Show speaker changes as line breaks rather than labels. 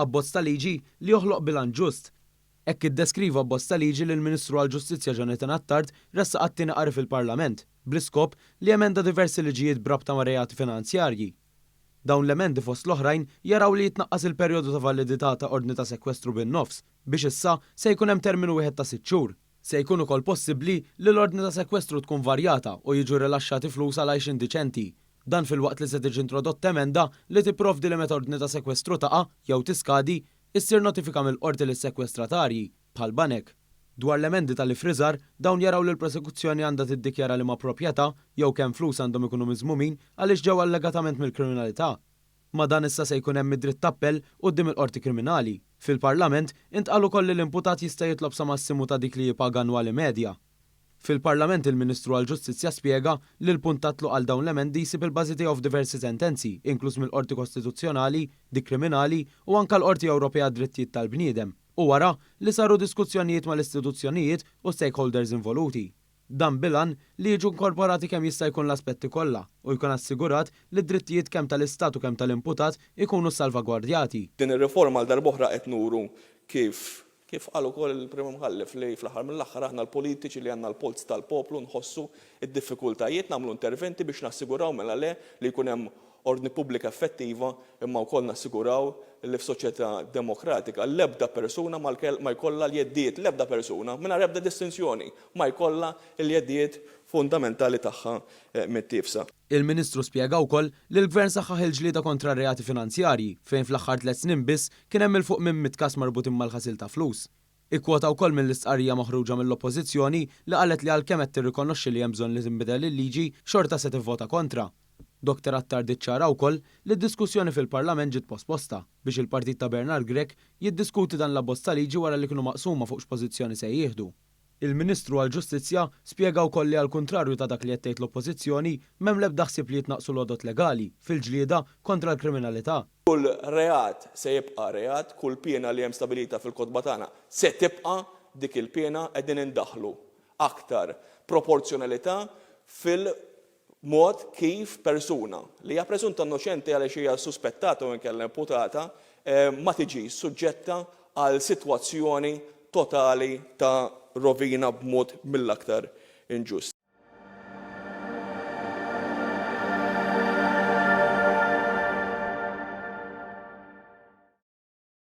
abbozz ta' liġi li joħloq bilanċ ġust. Hekk iddeskriva abbozz ta' liġi li l-Ministru għall-Ġustizzja Jonathan Attard ressaq għat-tieni qari fil-Parlament bl-iskop li emenda diversi liġijiet brabta ma' reati finanzjarji. Dawn l-emendi fost l-oħrajn jaraw li jitnaqqas il-perjodu ta' validità ta' ordni ta' sekwestru bin-nofs biex issa se jkun hemm terminu wieħed ta' 6 xhur. Se jkun ukoll possibbli li l-ordni ta' sekwestru tkun varjata u jiġu rilaxxati flus għal għajxin diċenti. Dan fil-waqt li se tiġi introdotta emenda li tipprovdi li meta ordni ta' sekwestru taqa' jew tiskadi issir notifika mill-qorti lis-sekwestratarji bħal banek. Dwar l-emendi tal-ifriżar dawn jaraw li l-prosekuzzjoni għandha tiddikjara li ma' proprjetà jew kemm flus għandhom ikunu miżmumin għaliex ġew allegatament mill-kriminalità. Ma dan issa se jkun hemm id-dritt tappell quddiem il-qorti kriminali. Fil-Parlament intqal ukoll li l-imputat jista' jitlob sa massimu ta' dik li jipaga annwali medja. Fil-Parlament il-Ministru għall-Ġustizzja spjega li l-punt tatlu għal dawn l-emendi jsib il-bażi tiegħu f'diversi sentenzi, inkluż mill-Qorti Kostituzzjonali, dik kriminali u anke l-Qorti Ewropea Drittijiet tal-Bniedem. U wara li saru diskussjonijiet mal-istituzzjonijiet u stakeholders involuti. Dan bilan li jiġu inkorporati kemm jista' jkun l-aspetti kollha u jkun assigurat li d-drittijiet kemm tal-Istat u kemm tal-imputat ikunu salvagwardjati.
Din ir-riforma għal darb'oħra qed nuru kif qal ukoll il-Prim Mħallef li fl-aħħar mill-aħħar aħna l-politiċi li għandna l-polz tal-poplu nħossu id-diffikultajiet nagħmlu interventi biex nassiguraw mela li jkun hemm ordni pubblika effettiva imma wkoll nassiguraw li f'soċjetà demokratika l-ebda persuna ma jkollha l-jeddiet l-ebda persuna mingħajr ebda distinzjoni ma jkollha l-jeddiet fundamentali tagħha mit-tifsa.
Il-Ministru spjega wkoll li l-Gvern saħħaħ il-ġlieda kontra r-reati finanzjarji fejn fl-aħħar 3 snin biss kien hemm il fuq minn 100 każ marbutin mal-ħasil ta' flus. Ikkwota wkoll mill-istqarrija maħruġa mill-Oppożizzjoni li qalet li għalkemm qed tirrikonoxxi li hemm bżonn li tinbidel il-liġi xorta se tivvota kontra. Dr. Attard iċċara wkoll li d-diskussjoni fil-Parlament ġiet posposta biex il-partit ta' Bernard Grech jiddiskuti dan l-abbozz ta' liġi wara li kienu maqsuma fuq x'pożizzjoni se jieħdu. Il-Ministru għall-Ġustizzja spjega wkoll li għall-kuntrarju ta' dak li qed tgħid l-Oppożizzjoni m'hemm l-ebda ħsieb li jitnaqsu l-għodot legali fil-ġlieda kontra l-kriminalità.
Kull reat se jibqa' reat, kull pjena li hemm stabilita fil-kotba tagħna se tibqa' dik il-pjena qegħdin indaħħlu aktar proporzjonalità fil-mod kif persuna li hija preżunta innoċenti għaliex hija suspettata u inkella imputata ma tiġix suġġetta għal sitwazzjoni totali ta' rovina b'mod mill-aktar inġust.